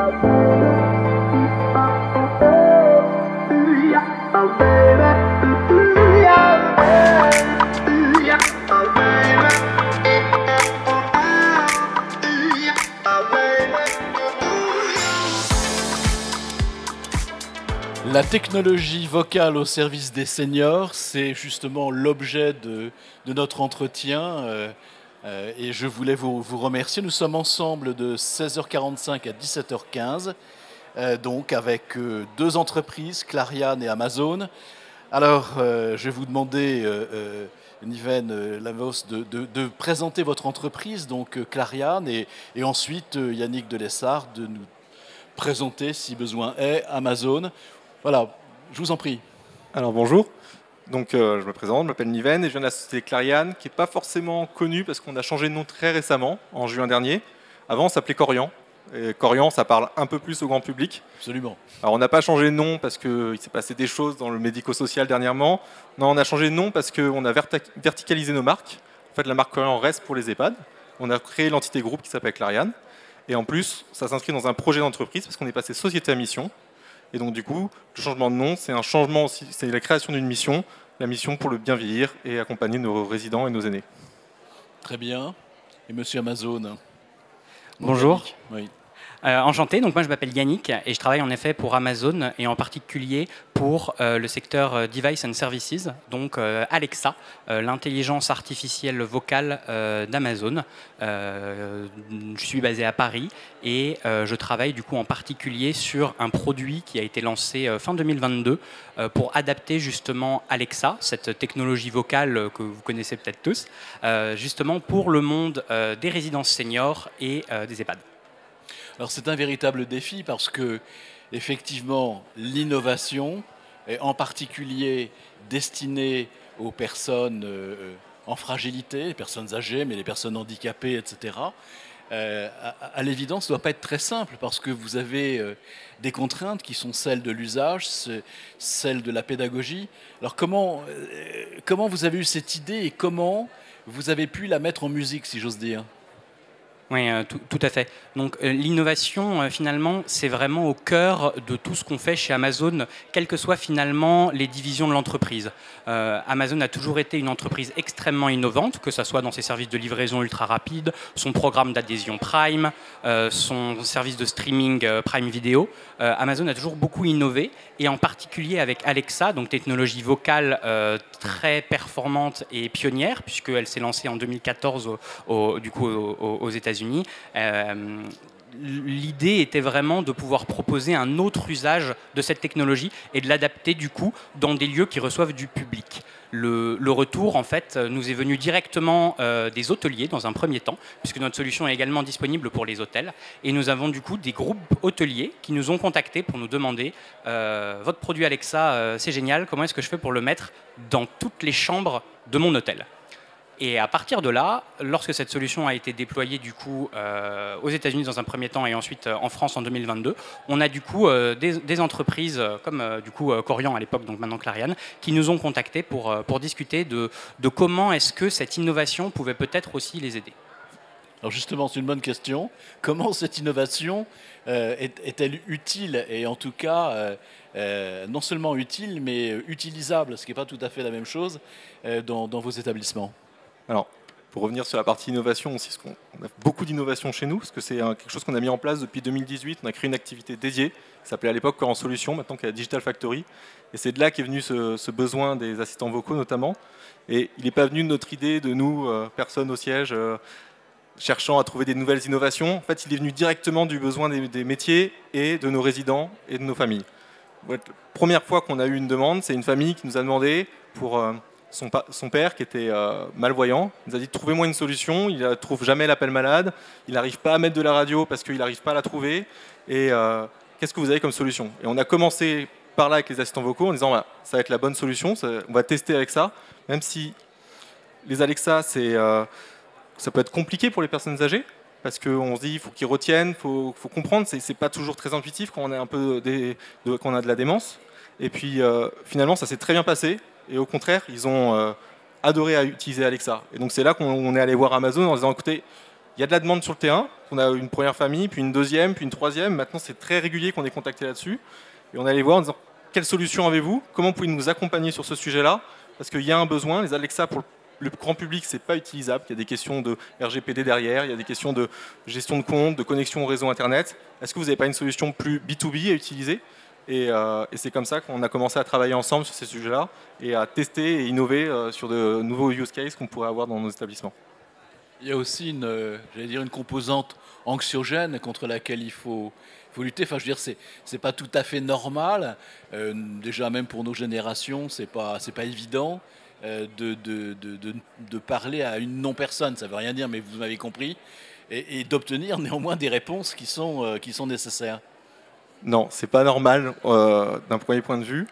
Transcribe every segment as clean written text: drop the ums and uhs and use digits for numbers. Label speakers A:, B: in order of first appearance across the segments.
A: La technologie vocale au service des seniors, c'est justement l'objet de notre entretien et je voulais vous remercier. Nous sommes ensemble de 16h45 à 17h15, donc avec deux entreprises, Clariane et Amazon. Alors, je vais vous demander, Niven Lavos, de présenter votre entreprise, donc Clariane, et ensuite Yannick Delessard de nous présenter, si besoin est, Amazon. Voilà, je vous en prie.
B: Alors bonjour, donc, je me présente, je m'appelle Niven et je viens de la société Clariane, qui n'est pas forcément connue parce qu'on a changé de nom très récemment, en juin dernier. Avant, on s'appelait Corian. Et Corian, ça parle un peu plus au grand public.
A: Absolument.
B: Alors on n'a pas changé de nom parce qu'il s'est passé des choses dans le médico-social dernièrement. Non, on a changé de nom parce qu'on a verticalisé nos marques. En fait, la marque Corian reste pour les EHPAD. On a créé l'entité groupe qui s'appelle Clariane. Et en plus, ça s'inscrit dans un projet d'entreprise parce qu'on est passé société à mission. Et donc du coup, le changement de nom, c'est un changement aussi, c'est la création d'une mission, la mission pour le bien vieillir et accompagner nos résidents et nos aînés.
A: Très bien. Et monsieur Amazon.
C: Bonjour.
A: Oui.
C: Enchanté, donc moi je m'appelle Yannick et je travaille en effet pour Amazon et en particulier pour le secteur Device and Services, donc Alexa, l'intelligence artificielle vocale d'Amazon. Je suis basé à Paris et je travaille du coup en particulier sur un produit qui a été lancé fin 2022 pour adapter justement Alexa, cette technologie vocale que vous connaissez peut-être tous, justement pour le monde des résidences seniors et des EHPAD.
A: Alors c'est un véritable défi parce que effectivement l'innovation est en particulier destinée aux personnes en fragilité, les personnes âgées, mais les personnes handicapées, etc. À l'évidence, ça ne doit pas être très simple parce que vous avez des contraintes qui sont celles de l'usage, celles de la pédagogie. Alors comment vous avez eu cette idée et comment vous avez pu la mettre en musique, si j'ose dire ?
C: Oui, tout à fait. Donc l'innovation, finalement, c'est vraiment au cœur de tout ce qu'on fait chez Amazon, quelles que soient finalement les divisions de l'entreprise. Amazon a toujours été une entreprise extrêmement innovante, que ce soit dans ses services de livraison ultra rapide, son programme d'adhésion Prime, son service de streaming Prime Video. Amazon a toujours beaucoup innové, et en particulier avec Alexa, donc technologie vocale très performante et pionnière, puisqu'elle s'est lancée en 2014 aux États-Unis. L'idée était vraiment de pouvoir proposer un autre usage de cette technologie et de l'adapter du coup dans des lieux qui reçoivent du public. Le retour en fait nous est venu directement des hôteliers dans un premier temps, puisque notre solution est également disponible pour les hôtels, et nous avons du coup des groupes hôteliers qui nous ont contactés pour nous demander votre produit Alexa c'est génial, comment est-ce que je fais pour le mettre dans toutes les chambres de mon hôtel ? Et à partir de là, lorsque cette solution a été déployée du coup aux États-Unis dans un premier temps et ensuite en France en 2022, on a du coup des entreprises comme du coup Corian à l'époque, donc maintenant Clariane, qui nous ont contactés pour discuter de comment est-ce que cette innovation pouvait peut-être aussi les aider.
A: Alors justement, c'est une bonne question. Comment cette innovation est-elle utile et en tout cas non seulement utile mais utilisable, ce qui n'est pas tout à fait la même chose dans vos établissements ?
B: Alors, pour revenir sur la partie innovation, aussi, on a beaucoup d'innovation chez nous, parce que c'est quelque chose qu'on a mis en place depuis 2018. On a créé une activité dédiée, qui s'appelait à l'époque Corian Solutions, maintenant qui est la Digital Factory. Et c'est de là qu'est venu ce besoin des assistants vocaux notamment. Et il n'est pas venu de notre idée, de nous, personnes au siège, cherchant à trouver des nouvelles innovations. En fait, il est venu directement du besoin des métiers et de nos résidents et de nos familles. La première fois qu'on a eu une demande, c'est une famille qui nous a demandé pour... Son père, qui était malvoyant, nous a dit « Trouvez-moi une solution ». Il ne trouve jamais l'appel malade. Il n'arrive pas à mettre de la radio parce qu'il n'arrive pas à la trouver. Et qu'est-ce que vous avez comme solution? Et on a commencé par là avec les assistants vocaux en disant bah, « Ça va être la bonne solution, on va tester avec ça ». Même si les Alexa, ça peut être compliqué pour les personnes âgées. Parce qu'on se dit, il faut qu'ils retiennent, il faut comprendre. Ce n'est pas toujours très intuitif quand on, quand on a de la démence. Et puis finalement, ça s'est très bien passé. Et au contraire, ils ont adoré à utiliser Alexa. Et donc c'est là qu'on est allé voir Amazon en disant écoutez, Il y a de la demande sur le terrain. On a une première famille, puis une deuxième, puis une troisième. Maintenant, c'est très régulier qu'on est contacté là-dessus. Et on allait voir en disant quelle solution avez-vous? Comment pouvez-vous nous accompagner sur ce sujet-là? Parce qu'il y a un besoin. Les Alexa, pour le grand public, c'est pas utilisable. Il y a des questions de RGPD derrière, il y a des questions de gestion de compte, de connexion au réseau Internet. Est-ce que vous n'avez pas une solution plus B2B à utiliser? Et c'est comme ça qu'on a commencé à travailler ensemble sur ces sujets-là et à tester et innover sur de nouveaux use cases qu'on pourrait avoir dans nos établissements.
A: Il y a aussi j'allais dire une composante anxiogène contre laquelle il faut lutter. Enfin, je veux dire, c'est pas tout à fait normal. Déjà, même pour nos générations, c'est pas évident de parler à une non-personne. Ça veut rien dire, mais vous m'avez compris. Et d'obtenir néanmoins des réponses qui sont nécessaires.
B: Non, c'est pas normal d'un premier point de vue.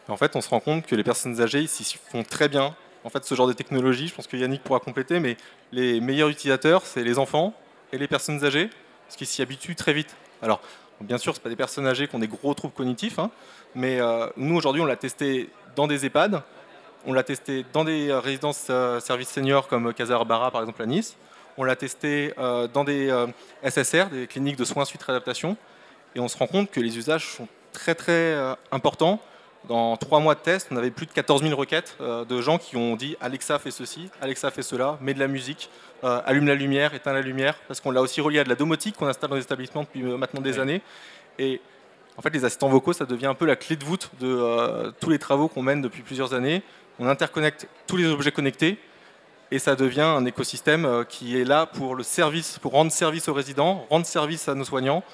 B: En fait, on se rend compte que les personnes âgées s'y font très bien. En fait, ce genre de technologie, je pense que Yannick pourra compléter, mais les meilleurs utilisateurs, c'est les enfants et les personnes âgées, parce qu'ils s'y habituent très vite. Alors, bien sûr, ce pas des personnes âgées qui ont des gros troubles cognitifs, hein, mais nous, aujourd'hui, on l'a testé dans des EHPAD, on l'a testé dans des résidences services seniors comme Casa Barbara, par exemple, à Nice. On l'a testé dans des SSR, des cliniques de soins suite réadaptation, et on se rend compte que les usages sont très, très importants. Dans 3 mois de test, on avait plus de 14 000 requêtes de gens qui ont dit Alexa fait ceci, Alexa fait cela, mets de la musique, allume la lumière, éteins la lumière, parce qu'on l'a aussi relié à de la domotique qu'on installe dans les établissements depuis maintenant des années. Et en fait, les assistants vocaux, ça devient un peu la clé de voûte de tous les travaux qu'on mène depuis plusieurs années. On interconnecte tous les objets connectés et ça devient un écosystème qui est là pour le service, pour rendre service aux résidents, rendre service à nos soignants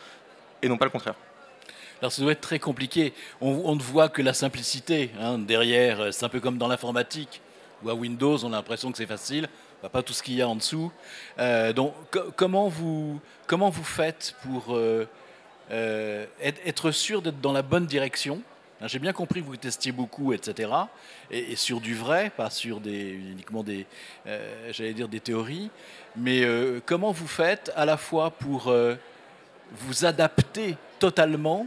B: et non pas le contraire.
A: Alors ça doit être très compliqué. On ne voit que la simplicité derrière. C'est un peu comme dans l'informatique ou à Windows, on a l'impression que c'est facile. On voit pas tout ce qu'il y a en dessous. Donc comment vous faites pour être sûr d'être dans la bonne direction? J'ai bien compris que vous testiez beaucoup, etc. Et sur du vrai, pas sur uniquement j'allais dire des théories. Mais comment vous faites à la fois pour vous adapter totalement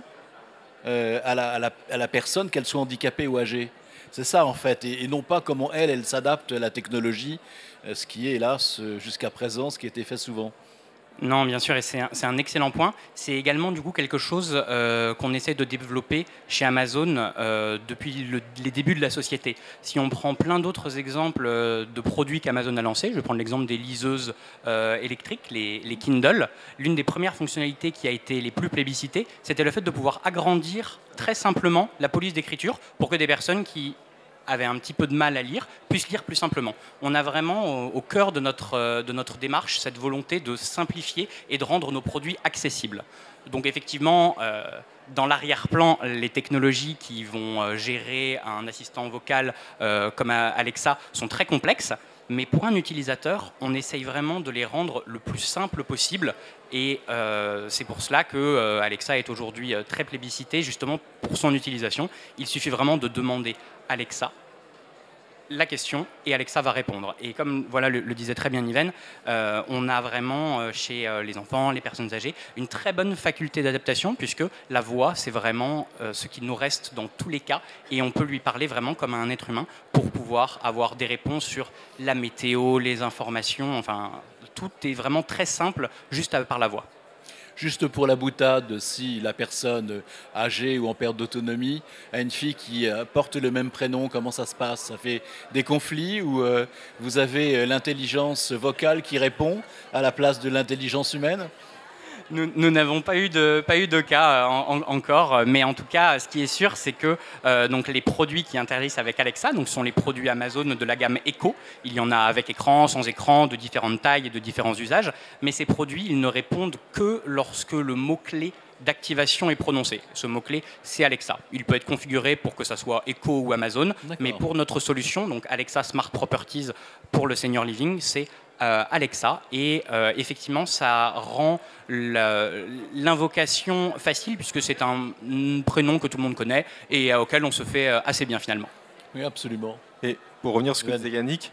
A: à la personne, qu'elle soit handicapée ou âgée? C'est ça en fait, et non pas comment elle s'adapte à la technologie, ce qui est hélas jusqu'à présent, ce qui a été fait souvent.
C: Non, bien sûr, et c'est un excellent point. C'est également du coup quelque chose qu'on essaie de développer chez Amazon depuis les débuts de la société. Si on prend plein d'autres exemples de produits qu'Amazon a lancés, je vais prendre l'exemple des liseuses électriques, les Kindle. L'une des premières fonctionnalités qui a été les plus plébiscitées, c'était le fait de pouvoir agrandir très simplement la police d'écriture pour que des personnes qui avaient un petit peu de mal à lire, puissent lire plus simplement. On a vraiment au cœur de notre démarche cette volonté de simplifier et de rendre nos produits accessibles. Donc effectivement, dans l'arrière-plan, les technologies qui vont gérer un assistant vocal comme Alexa sont très complexes, mais pour un utilisateur, on essaye vraiment de les rendre le plus simple possible. Et c'est pour cela que Alexa est aujourd'hui très plébiscité, justement pour son utilisation. Il suffit vraiment de demander Alexa la question et Alexa va répondre. Et comme voilà, le disait très bien Yven, on a vraiment chez les enfants, les personnes âgées, une très bonne faculté d'adaptation puisque la voix, c'est vraiment ce qui nous reste dans tous les cas et on peut lui parler vraiment comme un être humain pour pouvoir avoir des réponses sur la météo, les informations, enfin tout est vraiment très simple juste par la voix.
A: Juste pour la boutade, si la personne âgée ou en perte d'autonomie a une fille qui porte le même prénom, comment ça se passe? Ça fait des conflits ou vous avez l'intelligence vocale qui répond à la place de l'intelligence humaine?
C: Nous n'avons pas eu de cas encore, mais en tout cas, ce qui est sûr, c'est que donc les produits qui interagissent avec Alexa donc, sont les produits Amazon de la gamme Echo. Il y en a avec écran, sans écran, de différentes tailles et de différents usages, mais ces produits, ils ne répondent que lorsque le mot-clé d'activation est prononcé. Ce mot-clé, c'est Alexa. Il peut être configuré pour que ça soit Echo ou Amazon, mais pour notre solution, donc Alexa Smart Properties pour le Senior Living, c'est Alexa et effectivement ça rend l'invocation facile puisque c'est un prénom que tout le monde connaît et auquel on se fait assez bien finalement.
A: Oui, absolument.
B: Et pour revenir sur ce que disait Yannick,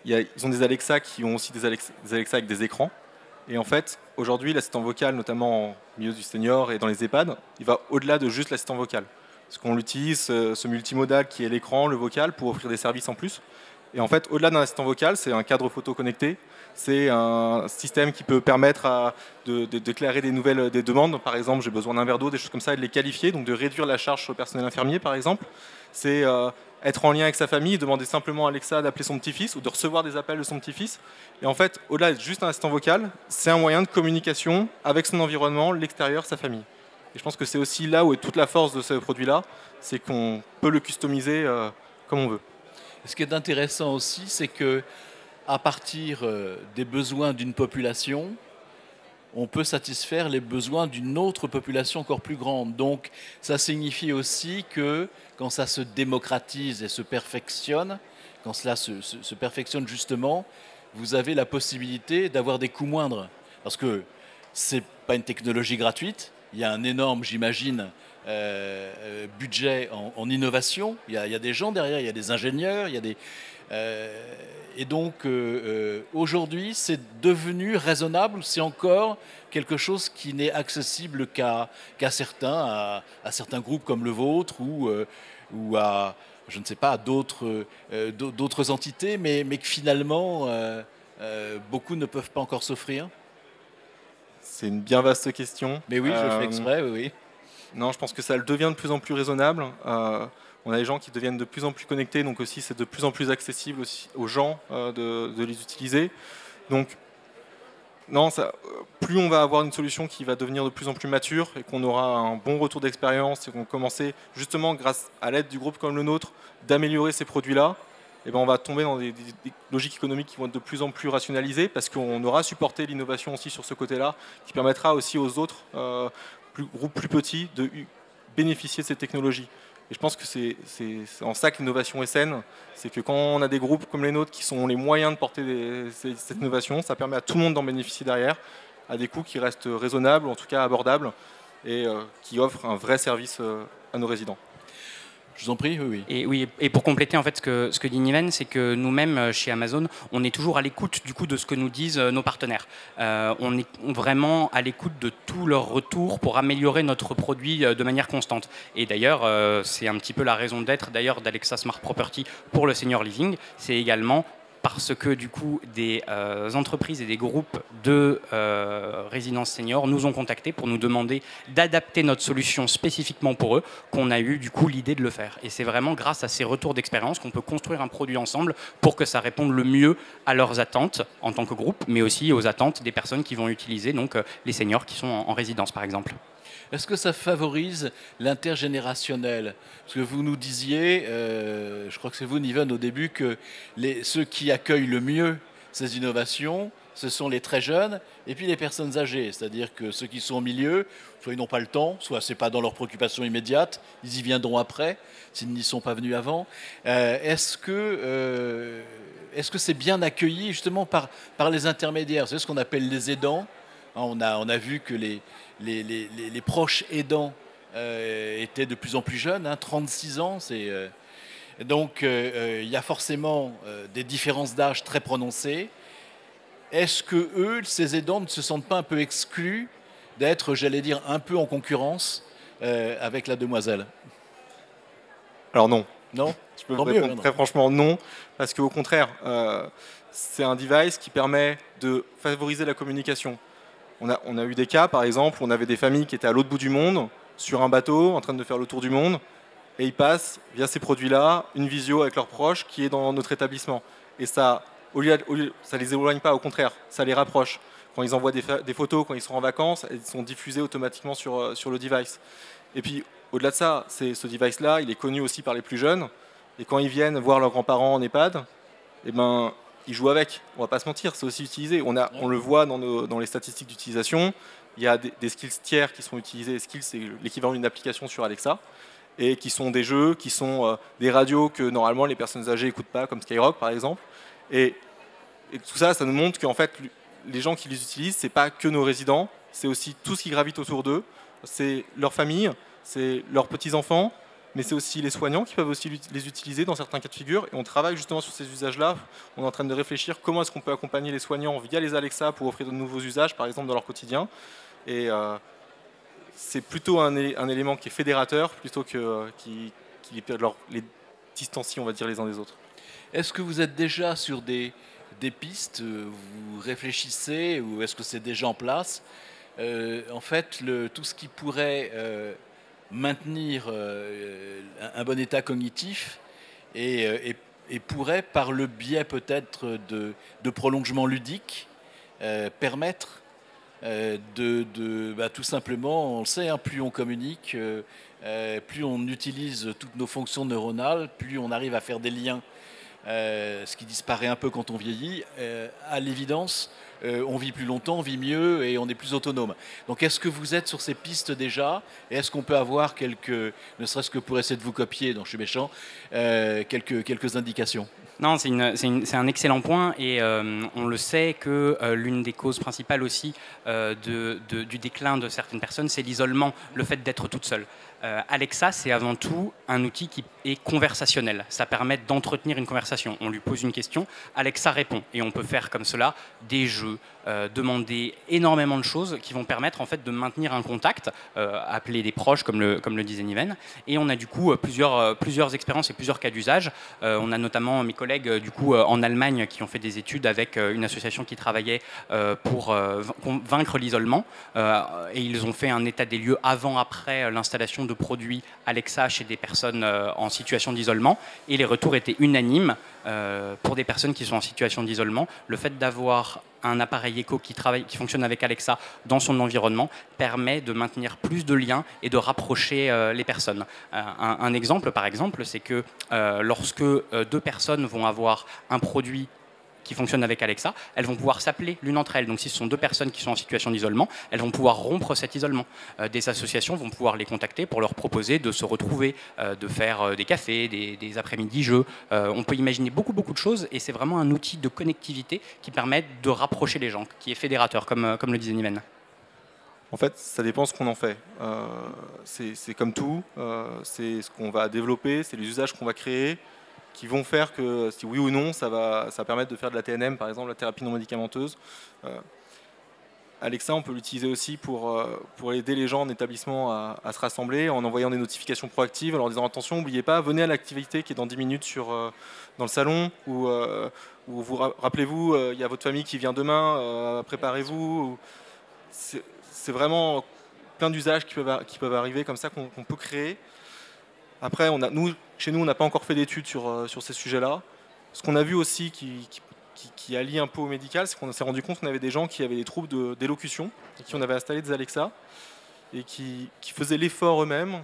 B: ils ont des Alexa qui ont aussi des Alexa avec des écrans. Et en fait, aujourd'hui, l'assistant vocal, notamment au milieu du senior et dans les EHPAD, il va au-delà de juste l'assistant vocal. Parce qu'on l'utilise, ce multimodal qui est l'écran, le vocal, pour offrir des services en plus. Et en fait, au-delà d'un assistant vocal, c'est un cadre photo connecté. C'est un système qui peut permettre de déclarer des demandes. Par exemple, j'ai besoin d'un verre d'eau, des choses comme ça, et de les qualifier, donc de réduire la charge sur le personnel infirmier, par exemple. C'est être en lien avec sa famille, demander simplement à Alexa d'appeler son petit-fils ou de recevoir des appels de son petit-fils. Et en fait, au-delà d'être juste un assistant vocal, c'est un moyen de communication avec son environnement, l'extérieur, sa famille. Et je pense que c'est aussi là où est toute la force de ce produit-là, c'est qu'on peut le customiser comme on veut.
A: Ce qui est intéressant aussi, c'est que à partir des besoins d'une population, on peut satisfaire les besoins d'une autre population encore plus grande. Donc ça signifie aussi que quand ça se démocratise et se perfectionne, quand cela se perfectionne justement, vous avez la possibilité d'avoir des coûts moindres. Parce que ce n'est pas une technologie gratuite, il y a un énorme, j'imagine, budget en innovation, il y a des gens derrière, il y a des ingénieurs, il y a des... et donc aujourd'hui, c'est devenu raisonnable, c'est encore quelque chose qui n'est accessible qu'à certains, à certains groupes comme le vôtre ou à, je ne sais pas, à d'autres entités, mais que finalement, beaucoup ne peuvent pas encore s'offrir.
B: C'est une bien vaste question.
A: Mais oui, je fais exprès, oui.
B: Non, je pense que ça le devient de plus en plus raisonnable. On a des gens qui deviennent de plus en plus connectés, donc aussi c'est de plus en plus accessible aussi aux gens de les utiliser. Donc, non, plus on va avoir une solution qui va devenir de plus en plus mature et qu'on aura un bon retour d'expérience et qu'on commencer justement grâce à l'aide du groupe comme le nôtre d'améliorer ces produits-là, et ben on va tomber dans des logiques économiques qui vont être de plus en plus rationalisées parce qu'on aura supporté l'innovation aussi sur ce côté-là, qui permettra aussi aux autres groupes plus petits de bénéficier de ces technologies. Et je pense que c'est en ça que l'innovation est saine, c'est que quand on a des groupes comme les nôtres qui ont les moyens de porter cette innovation, ça permet à tout le monde d'en bénéficier derrière, à des coûts qui restent raisonnables, en tout cas abordables, et qui offrent un vrai service à nos résidents.
A: Je vous en prie, oui.
C: Et pour compléter en fait ce que dit Niven, c'est que nous-mêmes chez Amazon, on est toujours à l'écoute du coup de ce que nous disent nos partenaires. On est vraiment à l'écoute de tous leurs retours pour améliorer notre produit de manière constante. Et d'ailleurs, c'est un petit peu la raison d'être d'ailleurs d'Alexa Smart Property pour le senior living. C'est également parce que du coup des entreprises et des groupes de résidences seniors nous ont contactés pour nous demander d'adapter notre solution spécifiquement pour eux, qu'on a eu du coup l'idée de le faire. Et c'est vraiment grâce à ces retours d'expérience qu'on peut construire un produit ensemble pour que ça réponde le mieux à leurs attentes en tant que groupe, mais aussi aux attentes des personnes qui vont utiliser, donc les seniors qui sont en résidence par exemple.
A: Est-ce que ça favorise l'intergénérationnel? Parce que vous nous disiez, je crois que c'est vous, Niven, au début, que ceux qui accueillent le mieux ces innovations, ce sont les très jeunes et puis les personnes âgées. C'est-à-dire que ceux qui sont au milieu, soit ils n'ont pas le temps, soit ce n'est pas dans leurs préoccupations immédiates, ils y viendront après, s'ils n'y sont pas venus avant. Est-ce que c'est bien accueilli justement par les intermédiaires? C'est ce qu'on appelle les aidants. On a vu que les proches aidants étaient de plus en plus jeunes, 36 ans. Donc il y a forcément des différences d'âge très prononcées. Est-ce que eux, ces aidants, ne se sentent pas un peu exclus d'être, j'allais dire, un peu en concurrence avec la demoiselle?
B: Alors non.
A: Non?
B: Je peux vous répondre très franchement non, parce qu'au contraire, c'est un device qui permet de favoriser la communication. On a eu des cas, par exemple, où on avait des familles qui étaient à l'autre bout du monde, sur un bateau, en train de faire le tour du monde, et ils passent, via ces produits-là, une visio avec leurs proches qui est dans notre établissement. Et ça, ça les éloigne pas, au contraire, ça les rapproche. Quand ils envoient des photos, quand ils sont en vacances, elles sont diffusées automatiquement sur le device. Et puis, au-delà de ça, ce device-là, il est connu aussi par les plus jeunes, et quand ils viennent voir leurs grands-parents en EHPAD, eh ben, ils jouent avec, on va pas se mentir, c'est aussi utilisé. On le voit dans les statistiques d'utilisation, il y a des skills tiers qui sont utilisés. Skills, c'est l'équivalent d'une application sur Alexa, et qui sont des jeux, qui sont des radios que normalement les personnes âgées n'écoutent pas, comme Skyrock par exemple. Et tout ça, ça nous montre qu'en fait, les gens qui les utilisent, c'est pas que nos résidents, c'est aussi tout ce qui gravite autour d'eux, c'est leur famille, c'est leurs petits-enfants, mais c'est aussi les soignants qui peuvent aussi les utiliser dans certains cas de figure. Et on travaille justement sur ces usages-là. On est en train de réfléchir comment est-ce qu'on peut accompagner les soignants via les Alexa pour offrir de nouveaux usages, par exemple dans leur quotidien. Et c'est plutôt un élément qui est fédérateur plutôt qui les distancie, on va dire, les uns des autres.
A: Est-ce que vous êtes déjà sur des pistes, vous réfléchissez ou est-ce que c'est déjà en place? En fait, tout ce qui pourrait maintenir un bon état cognitif et pourrait, par le biais peut-être de prolongement ludique, permettre tout simplement, on le sait, hein, plus on communique, plus on utilise toutes nos fonctions neuronales, plus on arrive à faire des liens, ce qui disparaît un peu quand on vieillit. À l'évidence, on vit plus longtemps, on vit mieux et on est plus autonome. Donc est-ce que vous êtes sur ces pistes déjà? Et est-ce qu'on peut avoir quelques, ne serait-ce que pour essayer de vous copier, donc je suis méchant, quelques indications?
C: Non, c'est un excellent point et on le sait que l'une des causes principales aussi du déclin de certaines personnes, c'est l'isolement, le fait d'être toute seule. Alexa, c'est avant tout un outil qui est conversationnel. Ça permet d'entretenir une conversation. On lui pose une question, Alexa répond. Et on peut faire comme cela des jeux, demander énormément de choses qui vont permettre en fait de maintenir un contact, appeler des proches comme le disait Niven. Et on a du coup plusieurs expériences et plusieurs cas d'usage. On a notamment mes collègues du coup en Allemagne qui ont fait des études avec une association qui travaillait pour vaincre l'isolement. Et ils ont fait un état des lieux avant-après l'installation de produits Alexa chez des personnes en situation d'isolement. Et les retours étaient unanimes pour des personnes qui sont en situation d'isolement. Le fait d'avoir un appareil Echo qui fonctionne avec Alexa dans son environnement permet de maintenir plus de liens et de rapprocher les personnes. Un exemple, par exemple, c'est que lorsque deux personnes vont avoir un produit qui fonctionnent avec Alexa, elles vont pouvoir s'appeler l'une entre elles. Donc si ce sont deux personnes qui sont en situation d'isolement, elles vont pouvoir rompre cet isolement. Des associations vont pouvoir les contacter pour leur proposer de se retrouver, de faire des cafés, des après-midi jeux. On peut imaginer beaucoup de choses et c'est vraiment un outil de connectivité qui permet de rapprocher les gens, qui est fédérateur, comme le disait Niven.
B: En fait, ça dépend ce qu'on en fait. C'est comme tout, c'est ce qu'on va développer, c'est les usages qu'on va créer, qui vont faire que, si oui ou non, ça va permettre de faire de la TNM, par exemple, la thérapie non médicamenteuse. Alexa, on peut l'utiliser aussi pour aider les gens en établissement à se rassembler, en envoyant des notifications proactives, en leur disant attention, n'oubliez pas, venez à l'activité qui est dans 10 minutes dans le salon, ou rappelez-vous, il y a votre famille qui vient demain, préparez-vous. C'est vraiment plein d'usages qui peuvent arriver comme ça, qu'on peut créer. Après, chez nous, on n'a pas encore fait d'études sur ces sujets-là. Ce qu'on a vu aussi qui allie un peu au médical, c'est qu'on s'est rendu compte qu'on avait des gens qui avaient des troubles d'élocution et qui on avait installé des Alexa et qui faisaient l'effort eux-mêmes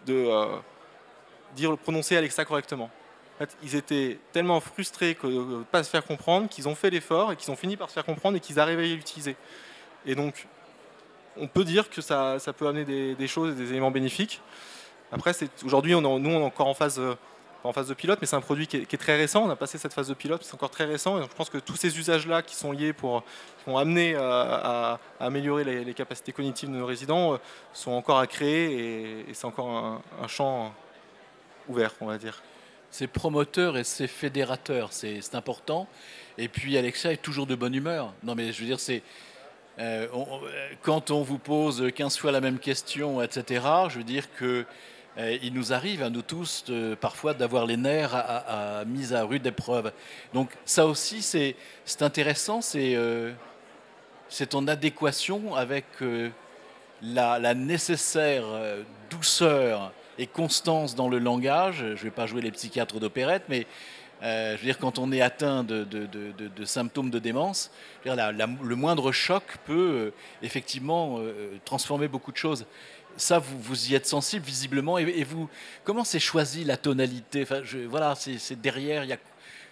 B: de prononcer Alexa correctement. En fait, ils étaient tellement frustrés de ne pas se faire comprendre qu'ils ont fait l'effort et qu'ils ont fini par se faire comprendre et qu'ils arrivaient à l'utiliser. Et donc, on peut dire que ça peut amener des choses et des éléments bénéfiques. Après, aujourd'hui, nous, on est encore en phase de pilote, mais c'est un produit qui est très récent. On a passé cette phase de pilote, c'est encore très récent. Et donc, je pense que tous ces usages-là qui sont liés qui vont amener à améliorer les capacités cognitives de nos résidents sont encore à créer et c'est encore un champ ouvert, on va dire.
A: C'est promoteur et c'est fédérateur, c'est important. Et puis Alexa est toujours de bonne humeur. Non mais je veux dire, quand on vous pose 15 fois la même question, etc., je veux dire que il nous arrive à nous tous parfois d'avoir les nerfs mis à rude épreuve. Donc ça aussi c'est intéressant, c'est en adéquation avec la nécessaire douceur et constance dans le langage. Je ne vais pas jouer les psychiatres d'opérette, mais je veux dire, quand on est atteint de symptômes de démence, je veux dire, le moindre choc peut effectivement transformer beaucoup de choses. Ça, vous y êtes sensible visiblement. Et vous, comment c'est choisi la tonalité? Enfin, voilà, c'est derrière, il y a...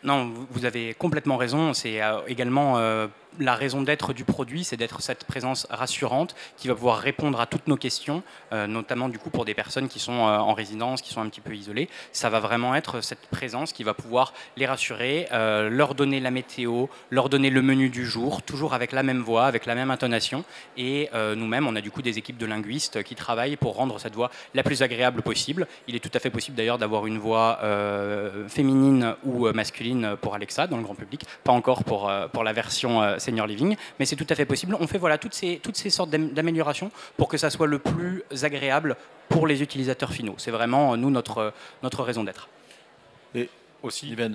C: Non, vous avez complètement raison. C'est également la raison d'être du produit, c'est d'être cette présence rassurante qui va pouvoir répondre à toutes nos questions, notamment du coup pour des personnes qui sont en résidence, qui sont un petit peu isolées. Ça va vraiment être cette présence qui va pouvoir les rassurer, leur donner la météo, leur donner le menu du jour, toujours avec la même voix, avec la même intonation. Et nous-mêmes, on a du coup des équipes de linguistes qui travaillent pour rendre cette voix la plus agréable possible. Il est tout à fait possible d'ailleurs d'avoir une voix féminine ou masculine pour Alexa dans le grand public, pas encore pour la version Senior Living, mais c'est tout à fait possible. On fait voilà, toutes ces sortes d'améliorations pour que ça soit le plus agréable pour les utilisateurs finaux. C'est vraiment, nous, notre raison d'être.
B: Et Aussi,
A: Yvan.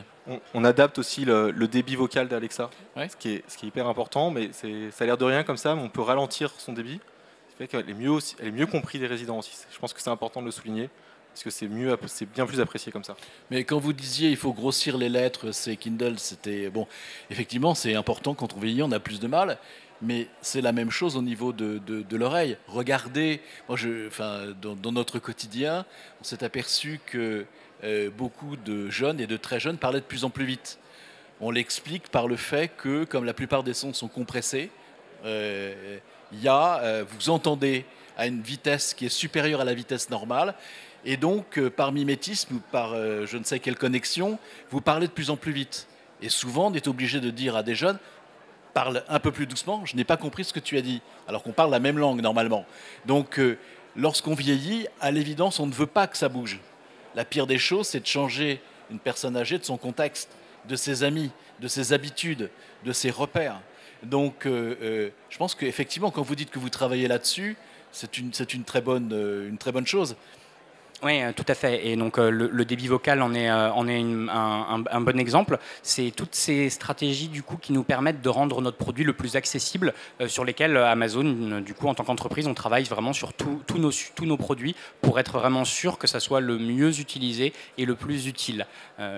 B: on adapte aussi le débit vocal d'Alexa,
A: Ouais.
B: ce qui est hyper important, mais ça a l'air de rien comme ça, mais on peut ralentir son débit. Ce qui fait qu'elle est elle est mieux comprise des résidents aussi. Je pense que c'est important de le souligner, parce que c'est bien plus apprécié comme ça.
A: Mais quand vous disiez il faut grossir les lettres, c'est Kindle, c'était bon. Effectivement, c'est important quand on vieillit, on a plus de mal. Mais c'est la même chose au niveau de l'oreille. Regardez, dans notre quotidien, on s'est aperçu que beaucoup de jeunes et de très jeunes parlaient de plus en plus vite. On l'explique par le fait que, comme la plupart des sons sont compressés, vous entendez à une vitesse qui est supérieure à la vitesse normale, et donc par mimétisme ou par je ne sais quelle connexion, vous parlez de plus en plus vite. Et souvent, on est obligé de dire à des jeunes, parle un peu plus doucement, je n'ai pas compris ce que tu as dit, alors qu'on parle la même langue normalement. Donc, lorsqu'on vieillit, à l'évidence, on ne veut pas que ça bouge. La pire des choses, c'est de changer une personne âgée de son contexte, de ses amis, de ses habitudes, de ses repères. Donc, je pense qu'effectivement, quand vous dites que vous travaillez là-dessus, c'est une très bonne chose.
C: Oui, tout à fait. Et donc le débit vocal en est un bon exemple. C'est toutes ces stratégies du coup qui nous permettent de rendre notre produit le plus accessible, sur lesquels Amazon, du coup, en tant qu'entreprise, on travaille vraiment sur tous nos produits pour être vraiment sûr que ça soit le mieux utilisé et le plus utile.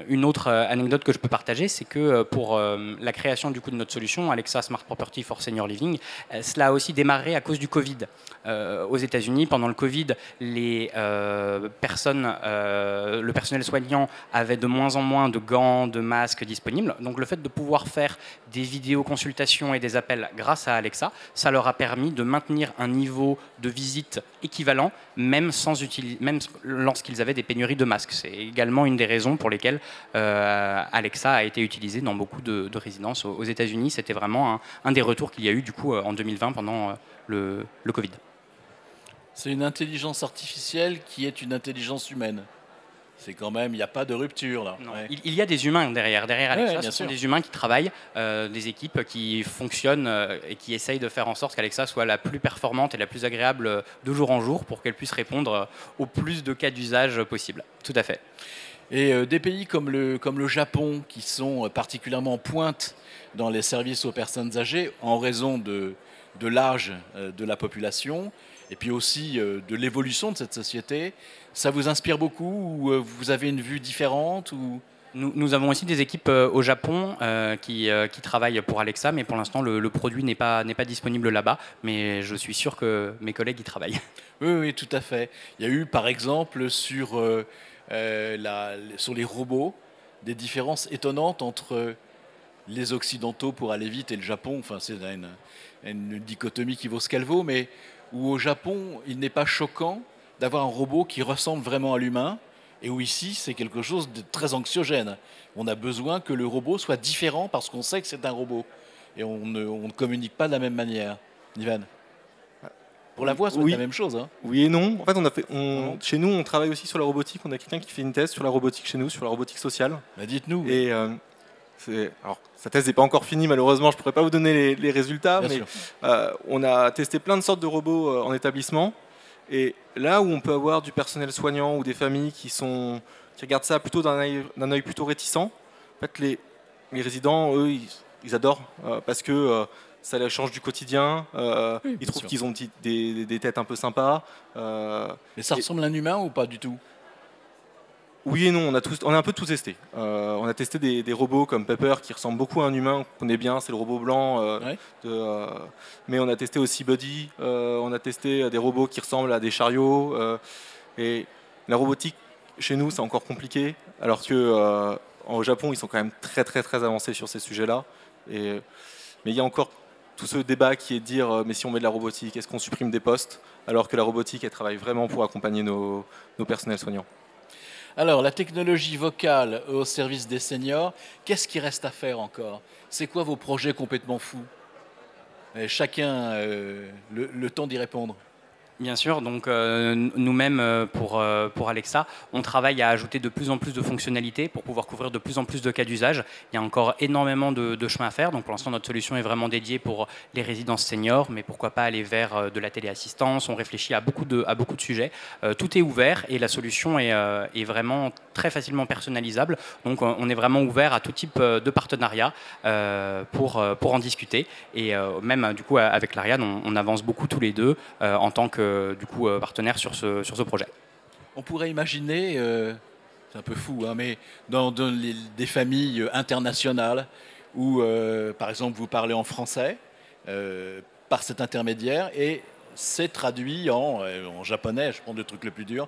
C: Une autre anecdote que je peux partager, c'est que pour la création du coup de notre solution, Alexa Smart Property for Senior Living, cela a aussi démarré à cause du Covid. Aux États-Unis, pendant le Covid, le personnel soignant avait de moins en moins de gants, de masques disponibles. Donc le fait de pouvoir faire des vidéoconsultations et des appels grâce à Alexa, ça leur a permis de maintenir un niveau de visite équivalent, même lorsqu'ils avaient des pénuries de masques. C'est également une des raisons pour lesquelles Alexa a été utilisée dans beaucoup de résidences aux États-Unis. C'était vraiment un des retours qu'il y a eu du coup en 2020 pendant le Covid.
A: C'est une intelligence artificielle qui est une intelligence humaine. C'est quand même, il n'y a pas de rupture là.
C: Non.
A: Ouais.
C: Il y a des humains derrière Alexa,
A: Ouais,
C: ce
A: bien
C: sont
A: sûr.
C: des humains qui travaillent, des équipes qui fonctionnent et qui essayent de faire en sorte qu'Alexa soit la plus performante et la plus agréable de jour en jour pour qu'elle puisse répondre au plus de cas d'usage possible. Tout à fait.
A: Et des pays comme le Japon, qui sont particulièrement en pointe dans les services aux personnes âgées, en raison de l'âge de la population, et puis aussi de l'évolution de cette société, ça vous inspire beaucoup ou vous avez une vue différente ou...
C: Nous avons aussi des équipes au Japon qui travaillent pour Alexa, mais pour l'instant le produit n'est pas disponible là-bas, mais je suis sûr que mes collègues y travaillent.
A: Oui, tout à fait. Il y a eu par exemple sur les robots des différences étonnantes entre les Occidentaux pour aller vite et le Japon. Enfin, c'est une dichotomie qui vaut ce qu'elle vaut, mais où au Japon, il n'est pas choquant d'avoir un robot qui ressemble vraiment à l'humain, et où ici, c'est quelque chose de très anxiogène. On a besoin que le robot soit différent parce qu'on sait que c'est un robot, et on ne communique pas de la même manière. Ivan, pour la voix, c'est la même chose. Hein.
B: Oui et non. En fait, chez nous, on travaille aussi sur la robotique. On a quelqu'un qui fait une thèse sur la robotique chez nous, sur la robotique sociale.
A: Bah, dites-nous.
B: Et alors, sa thèse n'est pas encore finie, malheureusement, je ne pourrais pas vous donner les résultats,
A: Bien
B: mais
A: sûr.
B: on a testé plein de sortes de robots en établissement. Et là où on peut avoir du personnel soignant ou des familles qui regardent ça plutôt d'un œil plutôt réticent, en fait, les résidents, eux, ils adorent parce que ça leur change du quotidien.
A: Oui,
B: ils trouvent
A: sûr.
B: qu'ils ont des têtes un peu sympas.
A: Mais ça ressemble à un humain ou pas du tout?
B: Oui et non, on a un peu tout testé. On a testé des robots comme Pepper qui ressemblent beaucoup à un humain qu'on connaît bien, c'est le robot blanc.
A: Ouais.
B: Mais on a testé aussi Buddy, on a testé des robots qui ressemblent à des chariots. Et la robotique, chez nous, c'est encore compliqué, alors que au Japon, ils sont quand même très très très avancés sur ces sujets-là. Mais il y a encore tout ce débat qui est de dire mais si on met de la robotique, est-ce qu'on supprime des postes, alors que la robotique, elle travaille vraiment pour accompagner nos personnels soignants.
A: Alors, la technologie vocale au service des seniors, qu'est-ce qui reste à faire encore? C'est quoi vos projets complètement fous? Et chacun le temps d'y répondre.
C: Bien sûr, donc nous-mêmes pour Alexa, on travaille à ajouter de plus en plus de fonctionnalités pour pouvoir couvrir de plus en plus de cas d'usage. Il y a encore énormément de chemin à faire, donc pour l'instant notre solution est vraiment dédiée pour les résidences seniors, mais pourquoi pas aller vers de la téléassistance. On réfléchit à beaucoup de sujets. Tout est ouvert et la solution est vraiment très facilement personnalisable, donc on est vraiment ouvert à tout type de partenariat pour en discuter, et même du coup avec l'Ariane, on avance beaucoup tous les deux en tant que partenaire sur ce projet.
A: On pourrait imaginer, c'est un peu fou, hein, mais dans des familles internationales où, par exemple, vous parlez en français par cet intermédiaire et c'est traduit en japonais, je prends le truc le plus dur.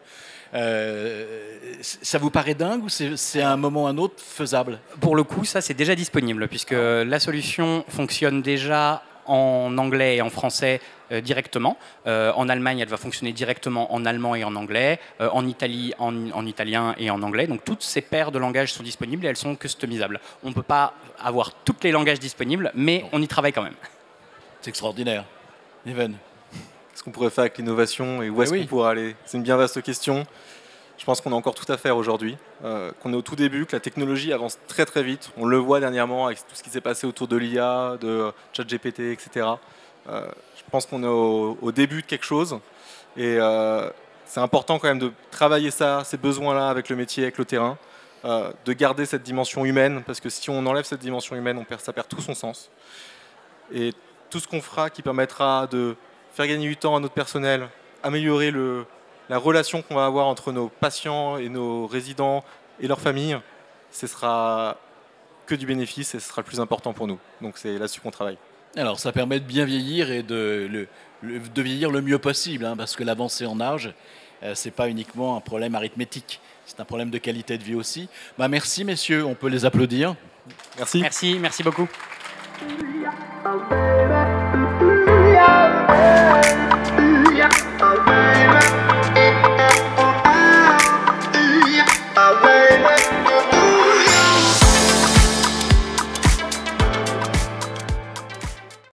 A: Ça vous paraît dingue ou c'est à un moment ou à un autre faisable?
C: Pour le coup, ça c'est déjà disponible puisque la solution fonctionne déjà en anglais et en français directement. En Allemagne, elle va fonctionner directement en allemand et en anglais. En Italie, en italien et en anglais. Donc toutes ces paires de langages sont disponibles et elles sont customisables. On ne peut pas avoir tous les langages disponibles, mais on y travaille quand même.
A: C'est extraordinaire. Even.
B: Qu'est-ce qu'on pourrait faire avec l'innovation et où est-ce qu'on pourrait aller? C'est une bien vaste question. Je pense qu'on a encore tout à faire aujourd'hui, qu'on est au tout début, que la technologie avance très très vite. On le voit dernièrement avec tout ce qui s'est passé autour de l'IA, de ChatGPT, etc. Je pense qu'on est au début de quelque chose et c'est important quand même de travailler ça, ces besoins-là avec le métier, avec le terrain, de garder cette dimension humaine, parce que si on enlève cette dimension humaine, ça perd tout son sens. Et tout ce qu'on fera qui permettra de faire gagner du temps à notre personnel, améliorer la relation qu'on va avoir entre nos patients et nos résidents et leurs familles, ce sera que du bénéfice et ce sera le plus important pour nous. Donc c'est là-dessus qu'on travaille.
A: Alors ça permet de bien vieillir et de vieillir le mieux possible, hein, parce que l'avancée en âge, c'est pas uniquement un problème arithmétique, c'est un problème de qualité de vie aussi. Merci messieurs, on peut les applaudir.
B: Merci.
C: Merci beaucoup.